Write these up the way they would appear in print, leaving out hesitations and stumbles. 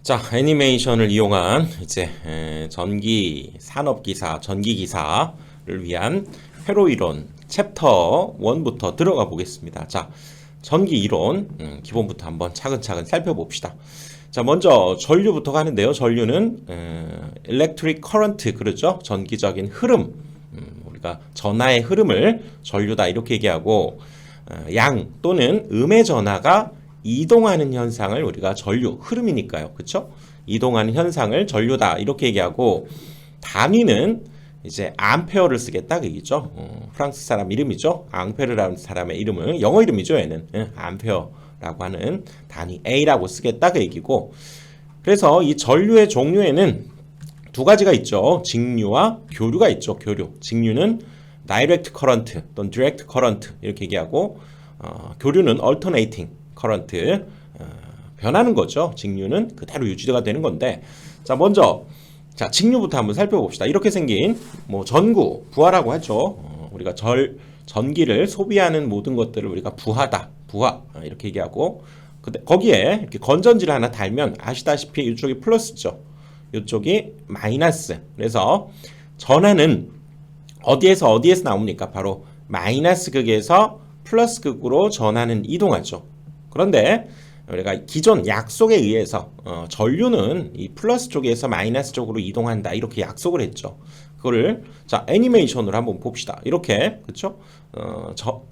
자, 애니메이션을 이용한 이제 전기 산업기사, 전기기사를 위한 회로 이론 챕터 1부터 들어가 보겠습니다. 자, 전기 이론 기본부터 한번 차근차근 살펴봅시다. 자, 먼저 전류부터 가는데요. 전류는 electric current 그러죠. 전기적인 흐름. 우리가 전하의 흐름을 전류다 이렇게 얘기하고 양 또는 음의 전하가 이동하는 현상을 우리가 전류, 흐름이니까요. 그쵸? 이동하는 현상을 전류다. 이렇게 얘기하고, 단위는 이제 암페어를 쓰겠다. 그 얘기죠. 프랑스 사람 이름이죠. 앙페르라는 사람의 이름은, 영어 이름이죠. 얘는. 암페어라고 하는 단위 A라고 쓰겠다. 그 얘기고. 그래서 이 전류의 종류에는 두 가지가 있죠. 직류와 교류가 있죠. 교류. 직류는 direct current 또는 direct current 이렇게 얘기하고, 교류는 alternating 커런트 변하는 거죠. 직류는 그대로 유지가 되는 건데, 자 먼저 자 직류부터 한번 살펴봅시다. 이렇게 생긴 뭐 전구 부하라고 하죠. 우리가 전기를 소비하는 모든 것들을 우리가 부하다, 부하 이렇게 얘기하고, 거기에 이렇게 건전지를 하나 달면 아시다시피 이쪽이 플러스죠. 이쪽이 마이너스. 그래서 전하는 어디에서 나옵니까? 바로 마이너스 극에서 플러스 극으로 전하는 이동하죠. 그런데 우리가 기존 약속에 의해서 전류는 이 플러스 쪽에서 마이너스 쪽으로 이동한다 이렇게 약속을 했죠. 그거를 자 애니메이션으로 한번 봅시다. 이렇게 그렇죠?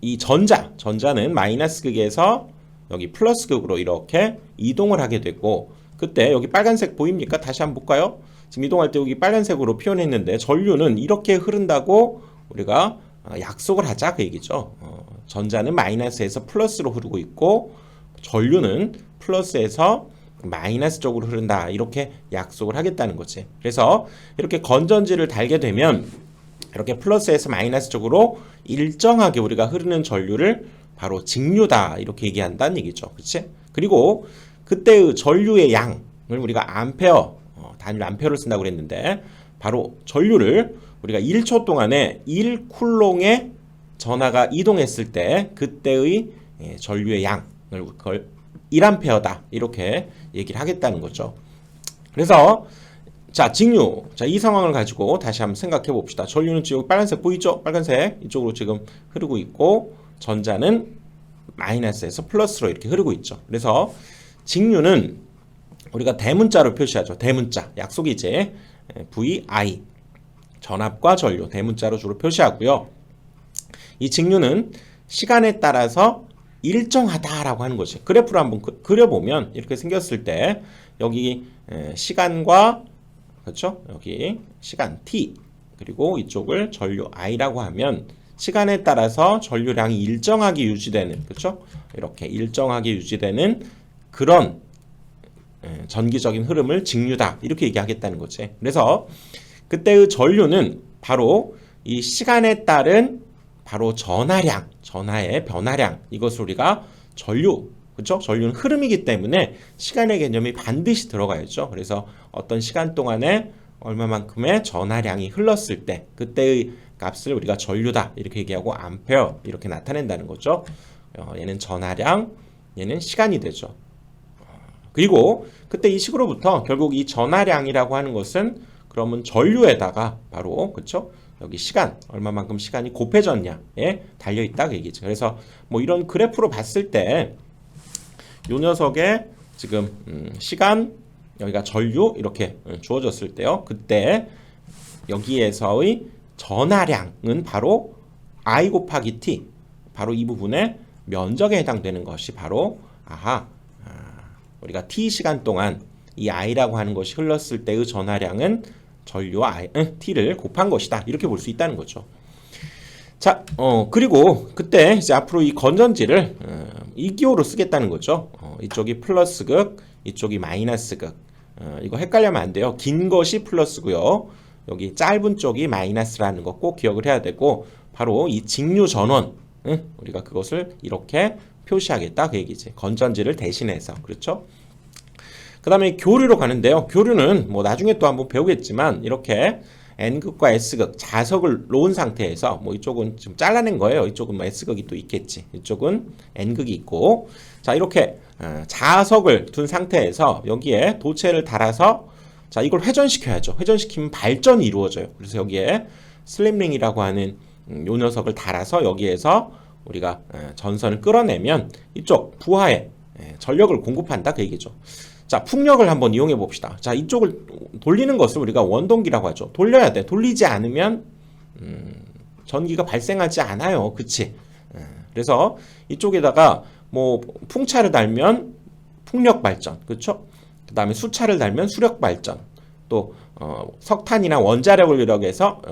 이 전자는 마이너스 극에서 여기 플러스 극으로 이렇게 이동을 하게 되고, 그때 여기 빨간색 보입니까? 다시 한번 볼까요? 지금 이동할 때 여기 빨간색으로 표현했는데 전류는 이렇게 흐른다고 우리가 약속을 하자 그 얘기죠. 전자는 마이너스에서 플러스로 흐르고 있고 전류는 플러스에서 마이너스 쪽으로 흐른다 이렇게 약속을 하겠다는 거지. 그래서 이렇게 건전지를 달게 되면 이렇게 플러스에서 마이너스 쪽으로 일정하게 우리가 흐르는 전류를 바로 직류다 이렇게 얘기한다는 얘기죠. 그렇지? 그리고 그때의 전류의 양을 우리가 암페어, 단위로 암페어를 쓴다고 그랬는데, 바로 전류를 우리가 1초 동안에 1쿨롱의 전하가 이동했을 때 그때의 전류의 양을 그걸 1암페어다 이렇게 얘기를 하겠다는 거죠. 그래서 자 직류, 자 이 상황을 가지고 다시 한번 생각해 봅시다. 전류는 지금 빨간색 보이죠? 빨간색 이쪽으로 지금 흐르고 있고, 전자는 마이너스에서 플러스로 이렇게 흐르고 있죠. 그래서 직류는 우리가 대문자로 표시하죠. 대문자 약속이지. VI 전압과 전류 대문자로 주로 표시하고요. 이 직류는 시간에 따라서 일정하다라고 하는 거지. 그래프를 한번 그려보면 이렇게 생겼을 때 여기 시간과 그렇죠? 여기 시간 t 그리고 이쪽을 전류 i라고 하면 시간에 따라서 전류량이 일정하게 유지되는, 그렇죠? 이렇게 일정하게 유지되는 그런 전기적인 흐름을 직류다 이렇게 얘기하겠다는 거지. 그래서 그때의 전류는 바로 이 시간에 따른 바로 전하량, 전하의 변화량, 이것을 우리가 전류, 그렇죠? 전류는 흐름이기 때문에 시간의 개념이 반드시 들어가야죠. 그래서 어떤 시간 동안에 얼마만큼의 전하량이 흘렀을 때 그때의 값을 우리가 전류다 이렇게 얘기하고 암페어 이렇게 나타낸다는 거죠. 얘는 전하량, 얘는 시간이 되죠. 그리고 그때 이 식으로부터 결국 이 전하량이라고 하는 것은 그러면 전류에다가 바로 그렇죠? 여기 시간, 얼마만큼 시간이 곱해졌냐에 달려있다 그 얘기죠. 그래서 뭐 이런 그래프로 봤을 때 요 녀석의 지금 시간, 여기가 전류 이렇게 주어졌을 때요. 그때 여기에서의 전하량은 바로 I 곱하기 T, 바로 이 부분의 면적에 해당되는 것이 바로 우리가 T 시간 동안 이 I라고 하는 것이 흘렀을 때의 전하량은 전류와 T를 곱한 것이다 이렇게 볼 수 있다는 거죠. 자, 그리고 그때 이제 앞으로 이 건전지를 이기호로 쓰겠다는 거죠. 이쪽이 플러스 극, 이쪽이 마이너스 극. 이거 헷갈리면 안 돼요. 긴 것이 플러스고요. 여기 짧은 쪽이 마이너스라는 거 꼭 기억을 해야 되고, 바로 이 직류 전원, 우리가 그것을 이렇게 표시하겠다 그 얘기지. 건전지를 대신해서. 그렇죠? 그 다음에 교류로 가는데요. 교류는 뭐 나중에 또 한번 배우겠지만 이렇게 N극과 S극 자석을 놓은 상태에서, 뭐 이쪽은 지금 잘라낸 거예요. 이쪽은 뭐 S극이 또 있겠지. 이쪽은 N극이 있고, 자 이렇게 자석을 둔 상태에서 여기에 도체를 달아서 자, 이걸 회전시켜야죠. 회전시키면 발전이 이루어져요. 그래서 여기에 슬립링이라고 하는 요 녀석을 달아서 여기에서 우리가 전선을 끌어내면 이쪽 부하에 전력을 공급한다 그 얘기죠. 자, 풍력을 한번 이용해 봅시다. 자, 이쪽을 돌리는 것을 우리가 원동기라고 하죠. 돌려야 돼. 돌리지 않으면 전기가 발생하지 않아요. 그치? 그래서 이쪽에다가 뭐 풍차를 달면 풍력 발전, 그렇죠? 그 다음에 수차를 달면 수력 발전, 또 석탄이나 원자력을 이용해서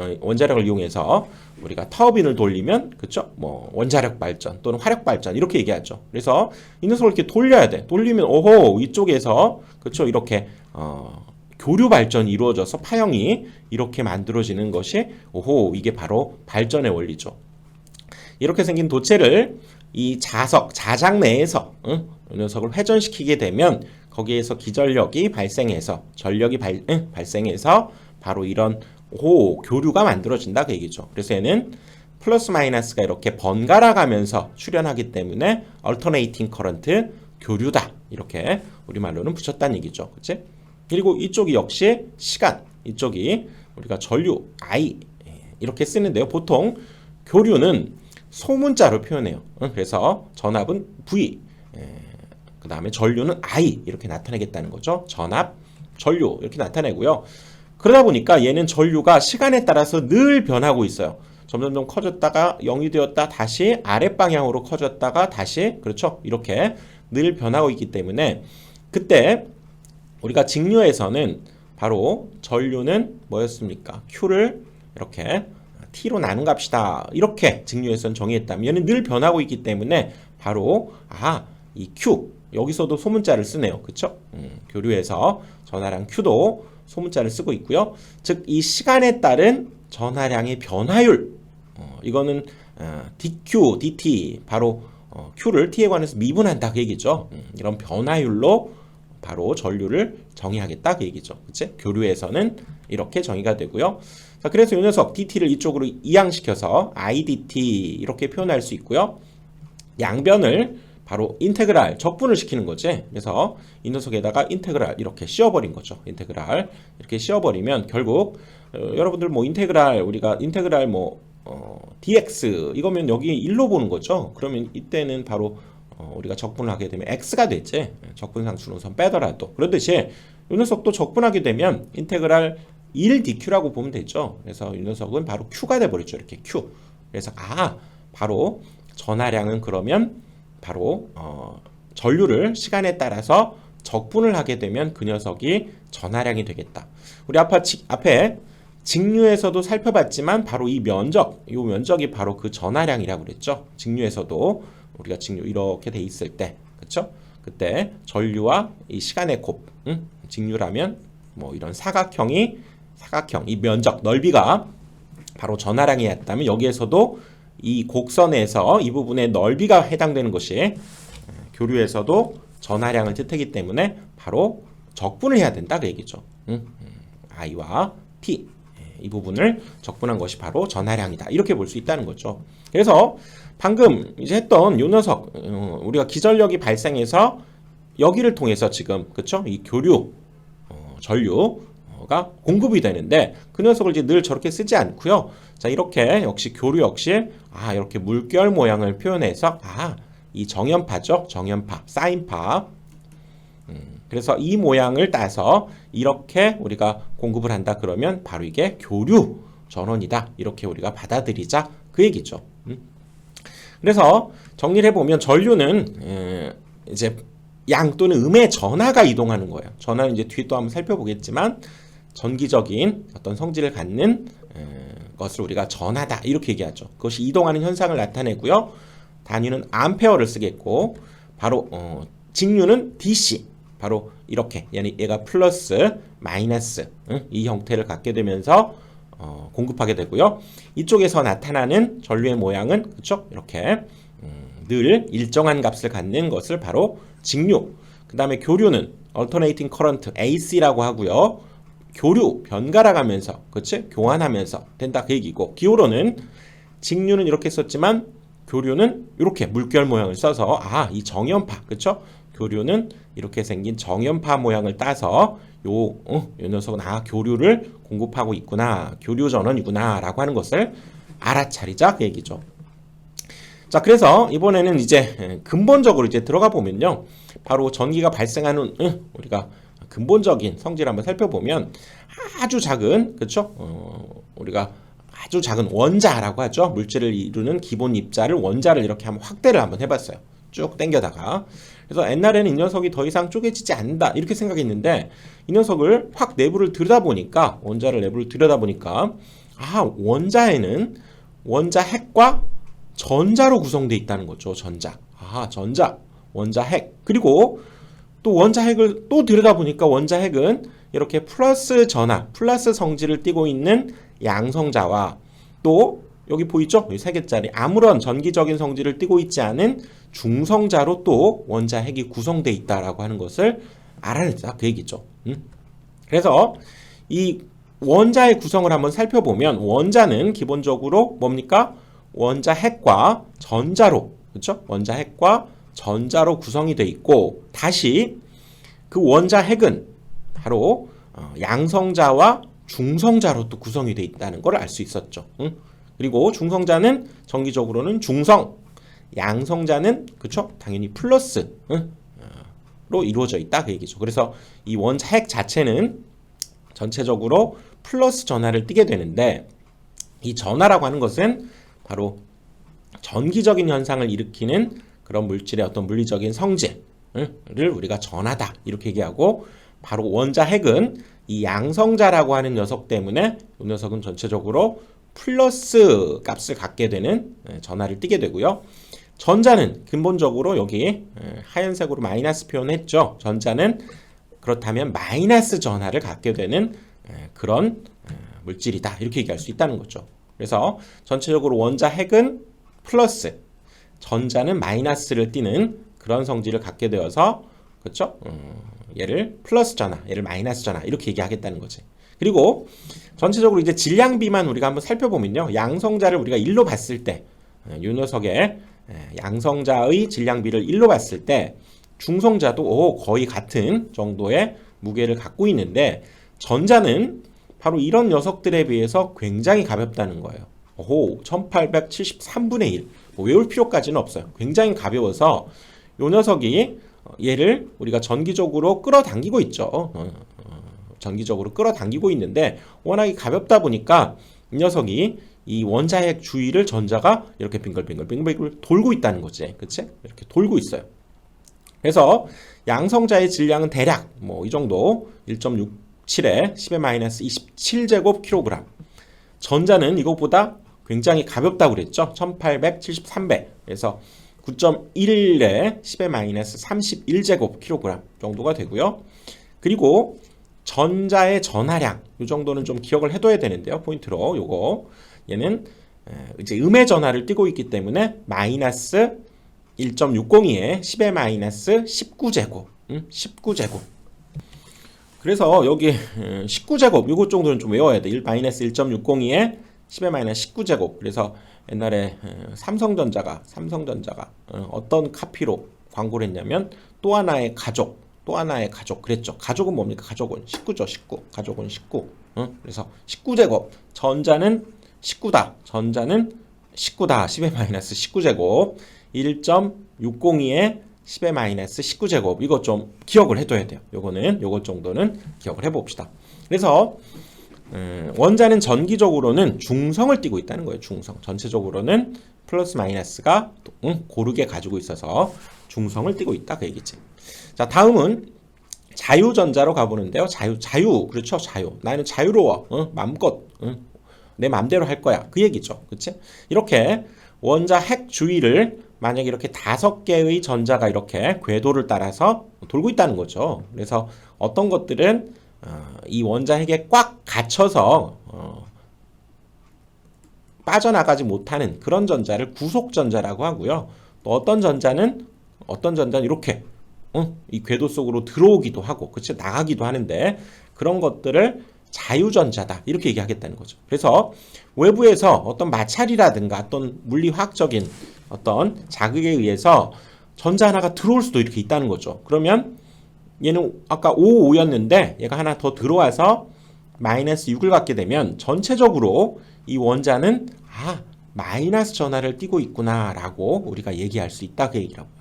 우리가 터빈을 돌리면 그렇죠? 뭐 원자력 발전 또는 화력 발전 이렇게 얘기하죠. 그래서 이 녀석을 이렇게 돌려야 돼. 돌리면 오호 이쪽에서 그렇죠? 이렇게 교류 발전이 이루어져서 파형이 이렇게 만들어지는 것이 오호 이게 바로 발전의 원리죠. 이렇게 생긴 도체를 이 자작 내에서 이 녀석을 회전시키게 되면 거기에서 기전력이 발생해서 전력이 발생해서 바로 이런 교류가 만들어진다 그 얘기죠. 그래서 얘는 플러스 마이너스가 이렇게 번갈아 가면서 출현하기 때문에 얼터네이팅 커런트 교류다 이렇게 우리말로는 붙였다는 얘기죠. 그치? 그리고 이쪽이 역시 시간, 이쪽이 우리가 전류 I 이렇게 쓰는데요. 보통 교류는 소문자로 표현해요. 그래서 전압은 V, 그 다음에 전류는 I 이렇게 나타내겠다는 거죠. 전압, 전류 이렇게 나타내고요. 그러다 보니까 얘는 전류가 시간에 따라서 늘 변하고 있어요. 점점점 커졌다가 0이 되었다 다시 아랫방향으로 커졌다가 다시 그렇죠. 이렇게 늘 변하고 있기 때문에 그때 우리가 직류에서는 바로 전류는 뭐였습니까? Q를 이렇게 T로 나눈 값이다. 이렇게 직류에서는 정의했다면 얘는 늘 변하고 있기 때문에 바로 이 Q 여기서도 소문자를 쓰네요. 그쵸? 교류에서 전하량 Q도 소문자를 쓰고 있고요. 즉 이 시간에 따른 전하량의 변화율 이거는 dQ, dt 바로 Q를 T에 관해서 미분한다 그 얘기죠. 이런 변화율로 바로 전류를 정의하겠다 그 얘기죠. 그치? 교류에서는 이렇게 정의가 되고요. 자, 그래서 이 녀석 dt를 이쪽으로 이항시켜서 idt 이렇게 표현할 수 있고요. 양변을 바로 인테그랄 적분을 시키는 거지. 그래서 이 녀석에다가 인테그랄 이렇게 씌워버린 거죠. 인테그랄 이렇게 씌워버리면 결국 여러분들 뭐 인테그랄 우리가 인테그랄 뭐 dx 이거면 여기 1로 보는 거죠. 그러면 이때는 바로 우리가 적분을 하게 되면 x가 됐지. 적분상수론선 빼더라도. 그렇듯이 이 녀석도 적분하게 되면 인테그랄 1dq라고 보면 되죠. 그래서 이 녀석은 바로 q가 돼버렸죠. 이렇게 q. 그래서 바로 전하량은 그러면 바로 전류를 시간에 따라서 적분을 하게 되면 그 녀석이 전하량이 되겠다. 우리 앞에 직류에서도 살펴봤지만 바로 이 면적이 바로 그 전하량이라고 그랬죠. 직류에서도 우리가 직류 이렇게 돼 있을 때, 그렇죠? 그때 전류와 이 시간의 곱, 직류라면 뭐 이런 사각형 이 면적 넓이가 바로 전하량이었다면 여기에서도 이 곡선에서 이 부분의 넓이가 해당되는 것이 교류에서도 전하량을 뜻하기 때문에 바로 적분을 해야 된다 그 얘기죠. I와 T 이 부분을 적분한 것이 바로 전하량이다 이렇게 볼 수 있다는 거죠. 그래서 방금 이제 했던 요 녀석 우리가 기전력이 발생해서 여기를 통해서 지금 그쵸? 이 교류 전류가 공급이 되는데 그 녀석을 이제 늘 저렇게 쓰지 않고요. 자 이렇게 역시 교류 역시 이렇게 물결 모양을 표현해서 이 정연파죠. 정연파, 사인파. 그래서 이 모양을 따서 이렇게 우리가 공급을 한다 그러면 바로 이게 교류 전원이다. 이렇게 우리가 받아들이자 그 얘기죠. 그래서 정리를 해보면 전류는 이제 양 또는 음의 전하가 이동하는 거예요. 전하는 이제 뒤에 또 한번 살펴보겠지만 전기적인 어떤 성질을 갖는 것을 우리가 전하다 이렇게 얘기하죠. 그것이 이동하는 현상을 나타내고요. 단위는 암페어를 쓰겠고 바로 직류는 DC 바로 이렇게 얘가 플러스 마이너스 이 형태를 갖게 되면서 공급하게 되고요. 이쪽에서 나타나는 전류의 모양은 그렇죠? 이렇게 늘 일정한 값을 갖는 것을 바로 직류. 그 다음에 교류는 alternating current AC라고 하고요. 교류 번갈아 가면서 그렇지? 교환하면서 된다 그 얘기고 기호로는 직류는 이렇게 썼지만 교류는 이렇게 물결 모양을 써서 이 정연파 그렇죠? 교류는 이렇게 생긴 정연파 모양을 따서 요 녀석은 교류를 공급하고 있구나, 교류 전원이구나 라고 하는 것을 알아차리자 그 얘기죠. 자, 그래서 이번에는 이제 근본적으로 이제 들어가 보면요, 바로 전기가 발생하는 우리가 근본적인 성질을 한번 살펴보면 아주 작은, 그렇죠? 우리가 아주 작은 원자라고 하죠. 물질을 이루는 기본 입자를, 원자를 이렇게 한번 확대를 한번 해봤어요. 쭉 당겨다가. 그래서 옛날에는 이 녀석이 더 이상 쪼개지지 않는다 이렇게 생각했는데, 이 녀석을 확 내부를 들여다보니까, 원자를 내부를 들여다보니까 원자에는 원자 핵과 전자로 구성되어 있다는 거죠. 전자. 전자. 원자 핵. 그리고 또 원자 핵을 또 들여다보니까 원자 핵은 이렇게 플러스 전하, 플러스 성질을 띠고 있는 양성자와, 또 여기 보이죠? 이 세 개짜리 아무런 전기적인 성질을 띠고 있지 않은 중성자로 또 원자 핵이 구성되어 있다라고 하는 것을 알아냈다 그 얘기죠. 그래서 이 원자의 구성을 한번 살펴보면, 원자는 기본적으로 뭡니까? 원자 핵과 전자로, 그렇죠? 원자 핵과 전자로 구성이 되어 있고, 다시 그 원자 핵은 바로 양성자와 중성자로 또 구성이 되어 있다는 걸 알 수 있었죠. 그리고 중성자는 정기적으로는 중성, 양성자는 그렇죠? 당연히 플러스로 이루어져 있다 그 얘기죠. 그래서 이 원자 핵 자체는 전체적으로 플러스 전하를 띠게 되는데, 이 전하라고 하는 것은 바로 전기적인 현상을 일으키는 그런 물질의 어떤 물리적인 성질을 우리가 전하다 이렇게 얘기하고, 바로 원자 핵은 이 양성자라고 하는 녀석 때문에 이 녀석은 전체적으로 플러스 값을 갖게 되는 전하를 띠게 되고요. 전자는 근본적으로 여기 하얀색으로 마이너스 표현했죠. 전자는 그렇다면 마이너스 전하를 갖게 되는 그런 물질이다 이렇게 얘기할 수 있다는 거죠. 그래서 전체적으로 원자 핵은 플러스, 전자는 마이너스를 띠는 그런 성질을 갖게 되어서, 그렇죠? 얘를 플러스 전하, 얘를 마이너스 전하 이렇게 얘기하겠다는 거지. 그리고 전체적으로 이제 질량비만 우리가 한번 살펴보면요, 양성자를 우리가 1로 봤을 때, 이 녀석의 양성자의 질량비를 1로 봤을 때 중성자도 거의 같은 정도의 무게를 갖고 있는데, 전자는 바로 이런 녀석들에 비해서 굉장히 가볍다는 거예요. 1873분의 1. 외울 필요까지는 없어요. 굉장히 가벼워서 이 녀석이 얘를 우리가 전기적으로 끌어당기고 있죠. 전기적으로 끌어당기고 있는데, 워낙에 가볍다 보니까 이 녀석이 이 원자핵 주위를 전자가 이렇게 빙글빙글 돌고 있다는 거지. 그치? 이렇게 돌고 있어요. 그래서 양성자의 질량은 대략 이 정도 1.67에 10의 -27제곱 킬로그램. 전자는 이것보다 굉장히 가볍다고 그랬죠. 1873배. 그래서 9.1에 10의 -31제곱 킬로그램 정도가 되고요. 그리고 전자의 전하량, 이 정도는 좀 기억을 해둬야 되는데요. 포인트로 요거, 얘는 이제 음의 전하를 띠고 있기 때문에 마이너스 1.602에 10의 -19제곱, 19제곱. 그래서 여기 19제곱 이것 정도는 좀 외워야 돼. -1.602에 10의 -19제곱. 그래서 옛날에 삼성전자가 어떤 카피로 광고를 했냐면, 또 하나의 가족 그랬죠. 가족은 뭡니까? 가족은 19죠. 19. 가족은 19. 그래서 19제곱. 전자는 19다. 10의 -19제곱. 1.602에 10의 -19제곱. 이거 좀 기억을 해둬야 돼요. 요것 정도는 기억을 해봅시다. 그래서 원자는 전기적으로는 중성을 띠고 있다는 거예요. 중성. 전체적으로는 플러스 마이너스가 고르게 가지고 있어서 중성을 띠고 있다 그 얘기지. 자, 다음은 자유전자로 가보는데요. 자유, 그렇죠? 자유. 나는 자유로워. 맘껏 내 맘대로 할 거야. 그 얘기죠. 그치? 이렇게 원자 핵 주위를 만약에 이렇게 5개의 전자가 이렇게 궤도를 따라서 돌고 있다는 거죠. 그래서 어떤 것들은 이 원자 핵에 꽉 갇혀서 빠져나가지 못하는 그런 전자를 구속전자라고 하고요. 또 어떤 전자는 이렇게 이 궤도 속으로 들어오기도 하고, 그치? 나가기도 하는데, 그런 것들을 자유전자다 이렇게 얘기하겠다는 거죠. 그래서 외부에서 어떤 마찰이라든가 어떤 물리화학적인 어떤 자극에 의해서 전자 하나가 들어올 수도 이렇게 있다는 거죠. 그러면 얘는 아까 5, 5였는데 얘가 하나 더 들어와서 마이너스 6을 갖게 되면 전체적으로 이 원자는 마이너스 전하를 띠고 있구나 라고 우리가 얘기할 수 있다 그 얘기라고요.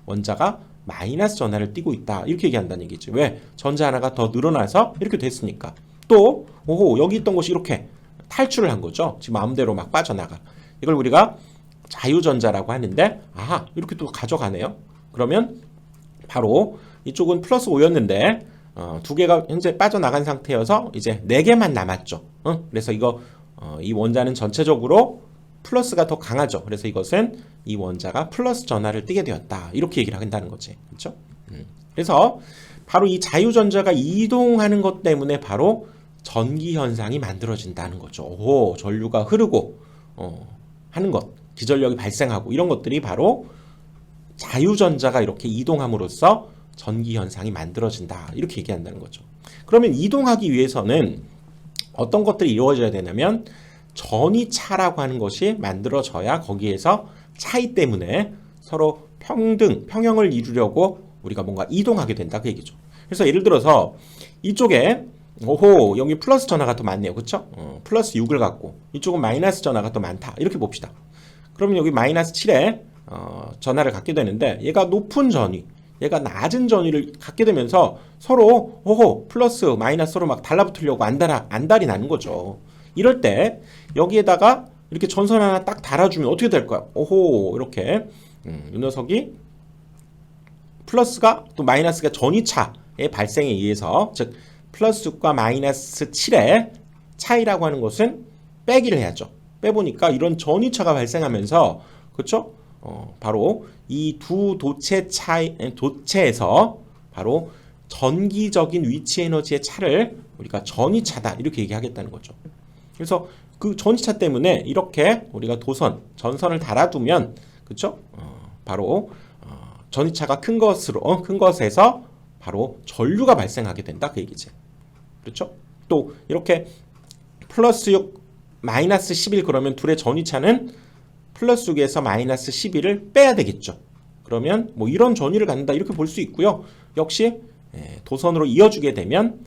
원자가 마이너스 전하를 띠고 있다 이렇게 얘기한다는 얘기지. 왜? 전자 하나가 더 늘어나서 이렇게 됐으니까. 또 여기 있던 것이 이렇게 탈출을 한 거죠. 지금 마음대로 막 빠져나가. 이걸 우리가 자유전자라고 하는데 이렇게 또 가져가네요. 그러면 바로 이쪽은 플러스 5였는데 두 개가 현재 빠져나간 상태여서 이제 4개만 남았죠. 그래서 이 원자는 전체적으로 플러스가 더 강하죠. 그래서 이것은 이 원자가 플러스 전하를 띠게 되었다. 이렇게 얘기를 한다는 거지. 그렇죠? 그래서 바로 이 자유전자가 이동하는 것 때문에 바로 전기 현상이 만들어진다는 거죠. 전류가 흐르고 하는 것, 기전력이 발생하고 이런 것들이 바로 자유전자가 이렇게 이동함으로써 전기 현상이 만들어진다. 이렇게 얘기한다는 거죠. 그러면 이동하기 위해서는 어떤 것들이 이루어져야 되냐면 전위차라고 하는 것이 만들어져야 거기에서 차이 때문에 서로 평형을 이루려고 우리가 뭔가 이동하게 된다 그 얘기죠. 그래서 예를 들어서 이쪽에 여기 플러스 전하가 더 많네요. 그렇죠? 플러스 6을 갖고 이쪽은 마이너스 전하가 더 많다. 이렇게 봅시다. 그러면 여기 마이너스 7에 전하를 갖게 되는데 얘가 높은 전위, 얘가 낮은 전위를 갖게 되면서 서로 플러스 마이너스 서로 막 달라붙으려고 안달이 나는 거죠. 이럴 때 여기에다가 이렇게 전선 하나 딱 달아주면 어떻게 될까요? 이렇게 이 녀석이 플러스가 또 마이너스가 전위차의 발생에 의해서 즉 플러스 6과 마이너스 7의 차이라고 하는 것은 빼기를 해야죠. 빼보니까 이런 전위차가 발생하면서 그렇죠? 바로 이 두 도체에서 바로 전기적인 위치 에너지의 차를 우리가 전위차다 이렇게 얘기하겠다는 거죠. 그래서 그 전위차 때문에 이렇게 우리가 전선을 달아두면 그렇죠? 바로 전위차가 큰 것에서 바로 전류가 발생하게 된다 그 얘기지. 그렇죠? 또 이렇게 플러스 6 마이너스 11 그러면 둘의 전위차는 플러스 6에서 마이너스 11을 빼야 되겠죠. 그러면 뭐 이런 전위를 갖는다 이렇게 볼 수 있고요. 역시 도선으로 이어주게 되면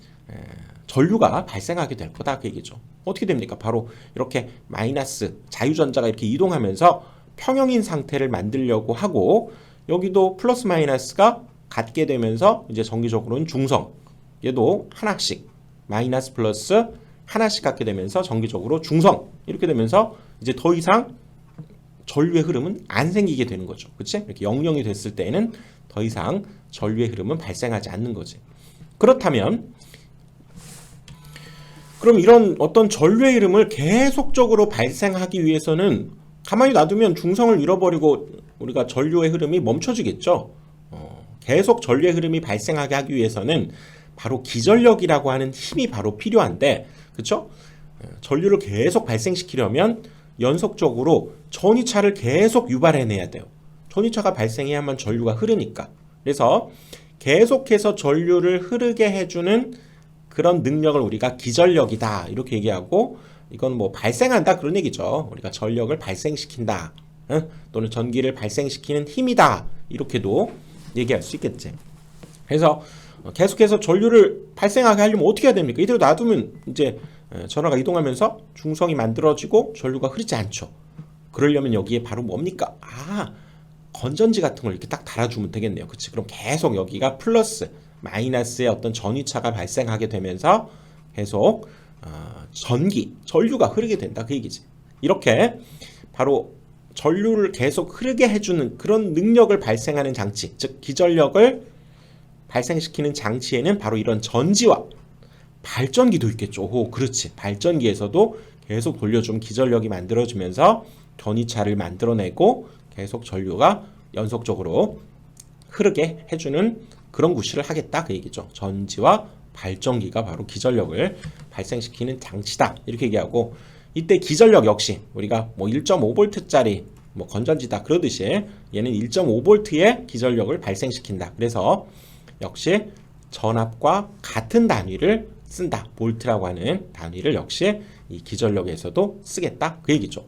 전류가 발생하게 될 거다 그 얘기죠. 어떻게 됩니까? 바로 이렇게 마이너스 자유전자가 이렇게 이동하면서 평형인 상태를 만들려고 하고 여기도 플러스 마이너스가 같게 되면서 이제 정기적으로는 중성 얘도 하나씩 마이너스 플러스 하나씩 갖게 되면서 정기적으로 중성 이렇게 되면서 이제 더 이상 전류의 흐름은 안 생기게 되는 거죠. 그치? 이렇게 0,0이 됐을 때에는 더 이상 전류의 흐름은 발생하지 않는 거지. 그렇다면 그럼 이런 어떤 전류의 흐름을 계속적으로 발생하기 위해서는 가만히 놔두면 중성을 잃어버리고 우리가 전류의 흐름이 멈춰지겠죠. 계속 전류의 흐름이 발생하게 하기 위해서는 바로 기전력이라고 하는 힘이 바로 필요한데 그렇죠? 전류를 계속 발생시키려면 연속적으로 전위차를 계속 유발해내야 돼요. 전위차가 발생해야만 전류가 흐르니까. 그래서 계속해서 전류를 흐르게 해주는 그런 능력을 우리가 기전력이다 이렇게 얘기하고 이건 뭐 발생한다 그런 얘기죠. 우리가 전력을 발생시킨다 또는 전기를 발생시키는 힘이다 이렇게도 얘기할 수 있겠지. 그래서 계속해서 전류를 발생하게 하려면 어떻게 해야 됩니까? 이대로 놔두면 이제 전하가 이동하면서 중성이 만들어지고 전류가 흐르지 않죠. 그러려면 여기에 바로 뭡니까? 건전지 같은 걸 이렇게 딱 달아주면 되겠네요. 그치? 그럼 계속 여기가 플러스 마이너스의 어떤 전위차가 발생하게 되면서 계속 전류가 흐르게 된다 그 얘기지. 이렇게 바로 전류를 계속 흐르게 해주는 그런 능력을 발생하는 장치, 즉 기전력을 발생시키는 장치에는 바로 이런 전지와 발전기도 있겠죠. 그렇지. 발전기에서도 계속 돌려주면 기전력이 만들어지면서 전위차를 만들어내고 계속 전류가 연속적으로 흐르게 해주는 그런 구실을 하겠다 그 얘기죠. 전지와 발전기가 바로 기전력을 발생시키는 장치다 이렇게 얘기하고 이때 기전력 역시 우리가 뭐 1.5V짜리 뭐 건전지다 그러듯이 얘는 1.5V의 기전력을 발생시킨다. 그래서 역시 전압과 같은 단위를 쓴다. 볼트라고 하는 단위를 역시 이 기전력에서도 쓰겠다 그 얘기죠.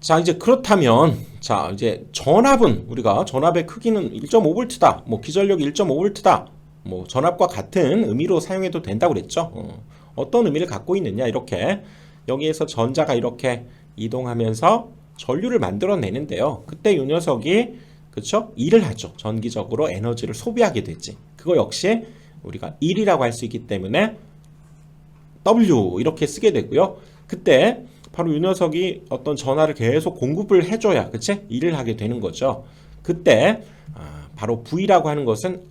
자, 이제 그렇다면 자, 이제 전압은 우리가 전압의 크기는 1.5V다. 뭐 기전력이 1.5V다. 뭐 전압과 같은 의미로 사용해도 된다고 그랬죠. 어떤 의미를 갖고 있느냐 이렇게 여기에서 전자가 이렇게 이동하면서 전류를 만들어내는데요. 그때 이 녀석이 그쵸? 일을 하죠. 전기적으로 에너지를 소비하게 되지. 그거 역시 우리가 일이라고 할 수 있기 때문에 W 이렇게 쓰게 되고요. 그때 바로 이 녀석이 어떤 전하를 계속 공급을 해줘야 그치? 일을 하게 되는 거죠. 그때 바로 V라고 하는 것은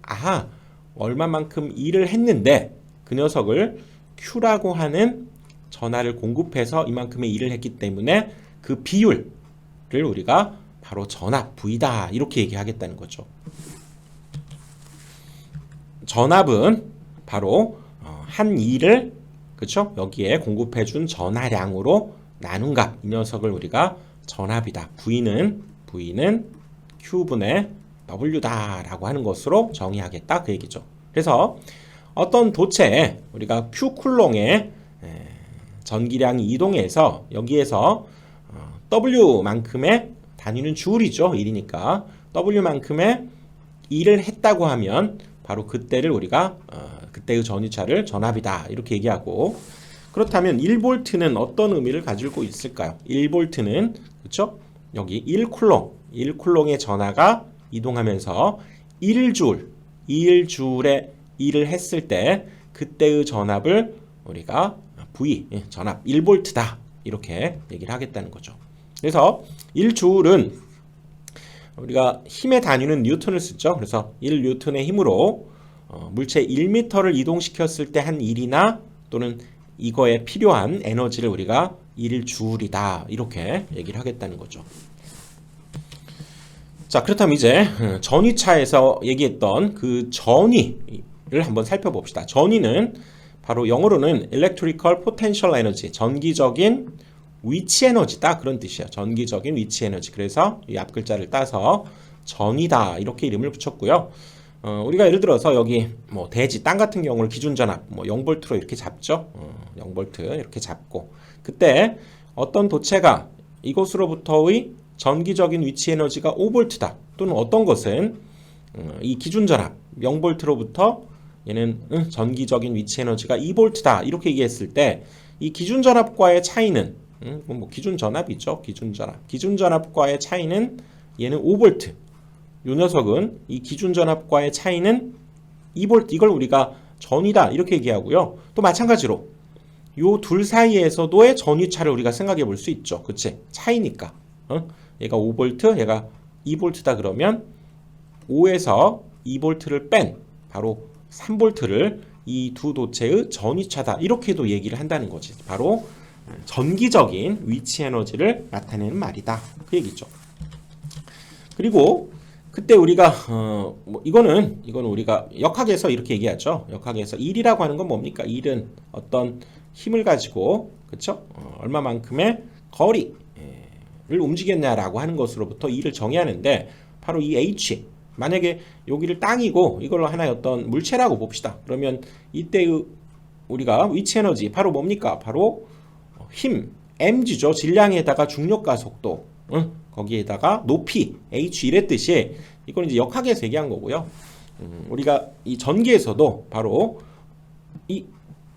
얼마만큼 일을 했는데 그 녀석을 Q라고 하는 전하를 공급해서 이만큼의 일을 했기 때문에 그 비율을 우리가 바로 전압 V다 이렇게 얘기하겠다는 거죠. 전압은 바로 한 일을 그쵸? 여기에 공급해준 전하량으로 나눈 값, 이 녀석을 우리가 전압이다. V는 Q분의 W다 라고 하는 것으로 정의하겠다 그 얘기죠. 그래서 어떤 도체에 우리가 Q 쿨롱의 전기량이 이동해서 여기에서 W만큼의 단위는 줄이죠. 1이니까 W만큼의 일을 했다고 하면 바로 그때를 우리가 그때의 전위차를 전압이다 이렇게 얘기하고, 그렇다면 1V는 어떤 의미를 가지고 있을까요? 1V는 그렇죠? 여기 1쿨롱의 전하가 이동하면서 1줄의 일을 했을 때 그때의 전압을 우리가 V, 전압 1V다 이렇게 얘기를 하겠다는 거죠. 그래서 1줄은 우리가 힘의 단위는 뉴턴을 쓰죠. 그래서 1뉴턴의 힘으로 물체 1m를 이동시켰을 때 한 일이나 또는 이거에 필요한 에너지를 우리가 1줄이다 이렇게 얘기를 하겠다는 거죠. 자, 그렇다면 이제 전위차에서 얘기했던 그 전위를 한번 살펴봅시다. 전위는 바로 영어로는 electrical potential energy, 전기적인 위치 에너지다 그런 뜻이에요. 전기적인 위치 에너지. 그래서 이 앞글자를 따서 전위다 이렇게 이름을 붙였고요. 우리가 예를 들어서 여기 뭐 대지 땅 같은 경우를 기준 전압 뭐 0V로 이렇게 잡죠. 0V 이렇게 잡고 그때 어떤 도체가 이곳으로부터의 전기적인 위치 에너지가 5V다. 또는 어떤 것은 이 기준 전압 0V로부터 얘는 전기적인 위치 에너지가 2V다. 이렇게 얘기했을 때 이 기준 전압과의 차이는 뭐 기준 전압이죠. 기준 전압과의 차이는 얘는 5V. 요 녀석은 이 기준 전압과의 차이는 2V. 이걸 우리가 전위다 이렇게 얘기하고요. 또 마찬가지로 요 둘 사이에서도의 전위차를 우리가 생각해 볼 수 있죠. 그치? 차이니까. 얘가 5V, 얘가 2V다 그러면 5에서 2V를 뺀 바로 3V를 이 두 도체의 전위차다 이렇게도 얘기를 한다는 거지. 바로 전기적인 위치 에너지를 나타내는 말이다 그 얘기죠. 그리고 그때 우리가 이거는 우리가 역학에서 이렇게 얘기하죠. 역학에서 일이라고 하는 건 뭡니까? 일은 어떤 힘을 가지고 그쵸? 얼마만큼의 거리를 움직였냐라고 하는 것으로부터 일을 정의하는데 바로 이 H, 만약에 여기를 땅이고 이걸로 하나의 어떤 물체라고 봅시다. 그러면 이때의 우리가 위치 에너지 바로 뭡니까? 바로 힘 mg죠. 질량에다가 중력과 속도, 거기에다가 높이 h 이랬듯이 이건 이제 역학에서 얘기한 거고요. 우리가 이 전기에서도 바로 이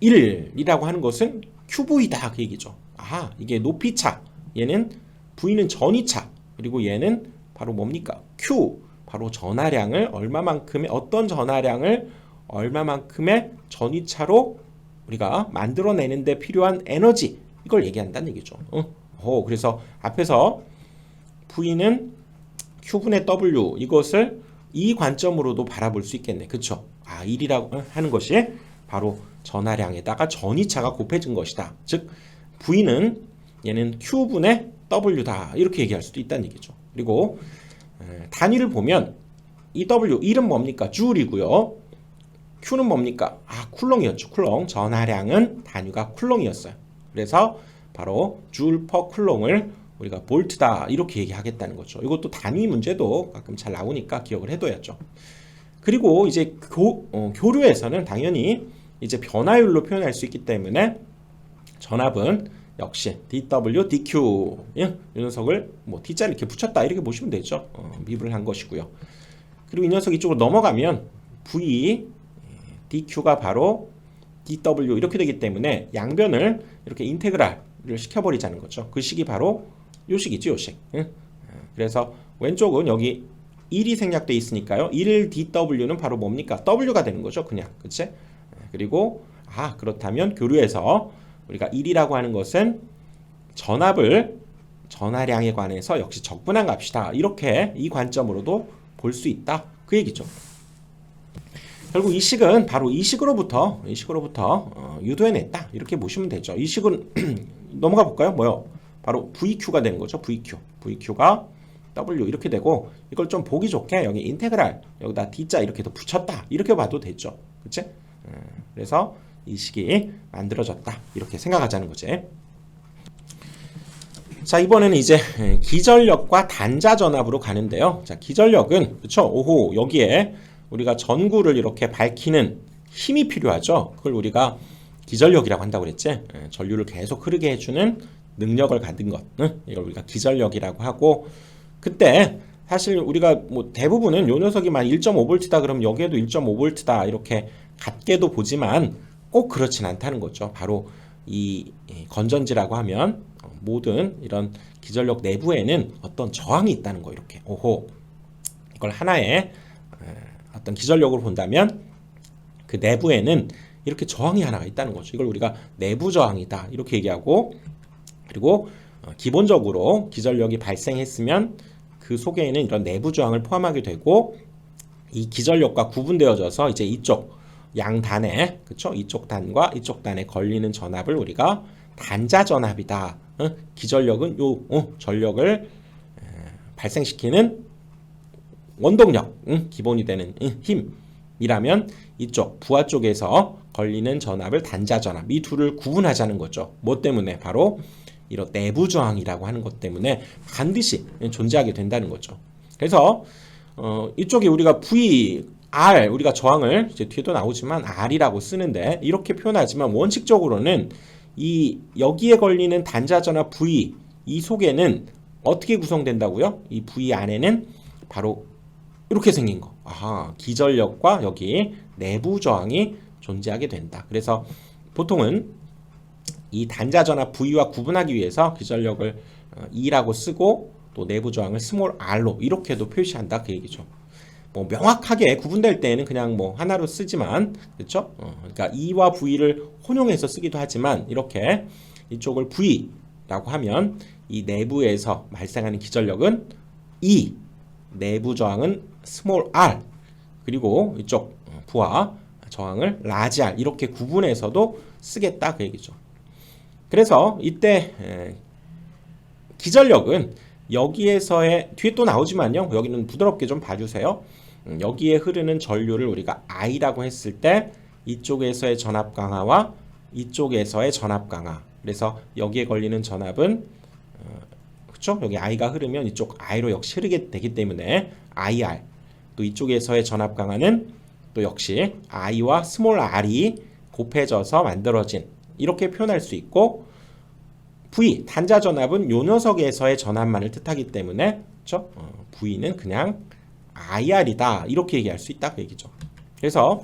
1이라고 하는 것은 QV다 그 얘기죠. 이게 높이차, 얘는 V는 전위차, 그리고 얘는 바로 뭡니까? Q, 바로 전하량을 얼마만큼의 어떤 전하량을 얼마만큼의 전위차로 우리가 만들어내는데 필요한 에너지, 이걸 얘기한다는 얘기죠. 그래서 앞에서 V는 Q분의 W 이것을 이 관점으로도 바라볼 수 있겠네. 그쵸? 1이라고 하는 것이 바로 전하량에다가 전위차가 곱해진 것이다. 즉 V는 얘는 Q분의 W다 이렇게 얘기할 수도 있다는 얘기죠. 그리고 단위를 보면 이 W 1은 뭡니까? 줄이고요. Q는 뭡니까? 쿨롱이었죠. 쿨롱. 전하량은 단위가 쿨롱이었어요. 그래서 바로 줄 퍼 쿨롱을 우리가 볼트다 이렇게 얘기하겠다는 거죠. 이것도 단위 문제도 가끔 잘 나오니까 기억을 해둬야죠. 그리고 이제 교류에서는 당연히 이제 변화율로 표현할 수 있기 때문에 전압은 역시 DW, DQ 이 녀석을 뭐 D자를 이렇게 붙였다 이렇게 보시면 되죠. 미분을 한 것이고요. 그리고 이 녀석 이쪽으로 넘어가면 V, DQ가 바로 DW 이렇게 되기 때문에 양변을 이렇게 인테그랄을 시켜버리자는 거죠. 그 식이 바로 요 식이죠, 요 식. 그래서 왼쪽은 여기 1이 생략돼 있으니까요. 1DW는 바로 뭡니까? W가 되는 거죠, 그냥. 그치? 그리고 그렇다면 교류에서 우리가 1이라고 하는 것은 전하량에 관해서 역시 적분한 값이다. 이렇게 이 관점으로도 볼 수 있다. 그 얘기죠. 결국 이 식은 바로 이 식으로부터 유도해냈다. 이렇게 보시면 되죠. 이 식은 넘어가 볼까요? 뭐요? 바로 VQ가 되는 거죠. VQ가 W 이렇게 되고 이걸 좀 보기 좋게 여기 인테그랄 여기다 D자 이렇게 더 붙였다. 이렇게 봐도 되죠. 그치? 그래서 이 식이 만들어졌다. 이렇게 생각하자는 거지. 자, 이번에는 이제 기전력과 단자 전압으로 가는데요. 자, 기전력은 그렇죠? 오호, 여기에 우리가 전구를 이렇게 밝히는 힘이 필요하죠. 그걸 우리가 기전력이라고 한다고 그랬지. 전류를 계속 흐르게 해주는 능력을 가진 것. 이걸 우리가 기전력이라고 하고, 그때 사실 우리가 뭐 대부분은 요 녀석이만 1.5V다 그러면 여기에도 1.5V다 이렇게 같게도 보지만 꼭 그렇진 않다는 거죠. 바로 이 건전지라고 하면 모든 이런 기전력 내부에는 어떤 저항이 있다는 거. 이렇게 오호, 이걸 하나의 어떤 기전력으로 본다면 그 내부에는 이렇게 저항이 하나가 있다는 거죠. 이걸 우리가 내부 저항이다 이렇게 얘기하고, 그리고 기본적으로 기전력이 발생했으면 그 속에는 이런 내부 저항을 포함하게 되고, 이 기전력과 구분되어져서 이제 이쪽 양단에, 그쵸? 이쪽 단과 이쪽 단에 걸리는 전압을 우리가 단자 전압이다. 기전력은 요 전력을 발생시키는 원동력, 기본이 되는 힘이라면 이쪽 부하 쪽에서 걸리는 전압을 단자 전압, 이 둘을 구분하자는 거죠. 뭐 때문에? 바로 이런 내부 저항이라고 하는 것 때문에 반드시 존재하게 된다는 거죠. 그래서 이쪽에 우리가 R, 우리가 저항을 이제 뒤에도 나오지만 R이라고 쓰는데 이렇게 표현하지만 원칙적으로는 이 여기에 걸리는 단자 전압 V, 이 속에는 어떻게 구성된다고요? 이 V 안에는 바로 이렇게 생긴 거. 기전력과 여기 내부 저항이 존재하게 된다. 그래서 보통은 이 단자 전압 V와 구분하기 위해서 기전력을 E라고 쓰고 또 내부 저항을 스몰 r로 이렇게도 표시한다. 그 얘기죠. 뭐 명확하게 구분될 때에는 그냥 뭐 하나로 쓰지만, 그렇죠? 그러니까 E와 V를 혼용해서 쓰기도 하지만 이렇게 이쪽을 V라고 하면 이 내부에서 발생하는 기전력은 E, 내부 저항은 스몰 r, 그리고 이쪽 부하 저항을 라지 r 이렇게 구분해서도 쓰겠다 그 얘기죠. 그래서 이때 기전력은 여기에서의 뒤에 또 나오지만요. 여기는 부드럽게 좀 봐주세요. 여기에 흐르는 전류를 우리가 I라고 했을 때 이쪽에서의 전압 강하와 이쪽에서의 전압 강하. 그래서 여기에 걸리는 전압은 그렇죠? 여기 I가 흐르면 이쪽 I로 역시 흐르게 되기 때문에 IR. 또 이쪽에서의 전압 강하는 또 역시 I와 스몰 r이 곱해져서 만들어진, 이렇게 표현할 수 있고, V 단자 전압은 요 녀석에서의 전압만을 뜻하기 때문에 그렇죠? V는 그냥 IR이다 이렇게 얘기할 수 있다 그 얘기죠. 그래서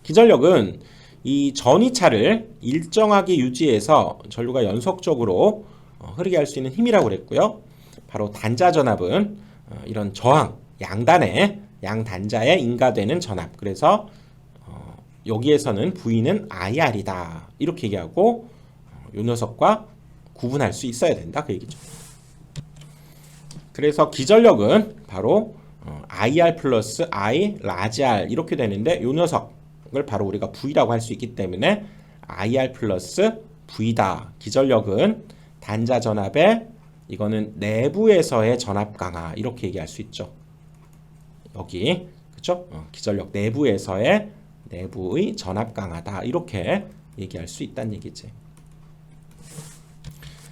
기전력은 이 전이차를 일정하게 유지해서 전류가 연속적으로 흐르게 할 수 있는 힘이라고 그랬고요. 바로 단자 전압은 이런 저항, 양단자에 인가되는 전압. 그래서 여기에서는 V는 IR이다 이렇게 얘기하고 요 녀석과 구분할 수 있어야 된다 그 얘기죠. 그래서 기전력은 바로 IR 플러스 I 라지 R 이렇게 되는데 요 녀석을 바로 우리가 V라고 할 수 있기 때문에 IR 플러스 V다. 기전력은 단자 전압에 이거는 내부에서의 전압 강하 이렇게 얘기할 수 있죠. 여기 그렇죠? 기전력 내부의 전압 강하다 이렇게 얘기할 수 있다는 얘기지.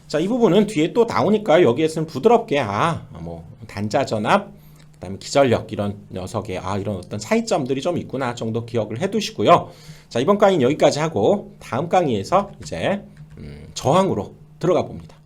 자, 이 부분은 뒤에 또 나오니까 여기에서는 부드럽게 뭐 단자 전압, 그다음에 기전력 이런 녀석의 이런 어떤 차이점들이 좀 있구나 정도 기억을 해두시고요. 자, 이번 강의는 여기까지 하고 다음 강의에서 이제 저항으로 들어가 봅니다.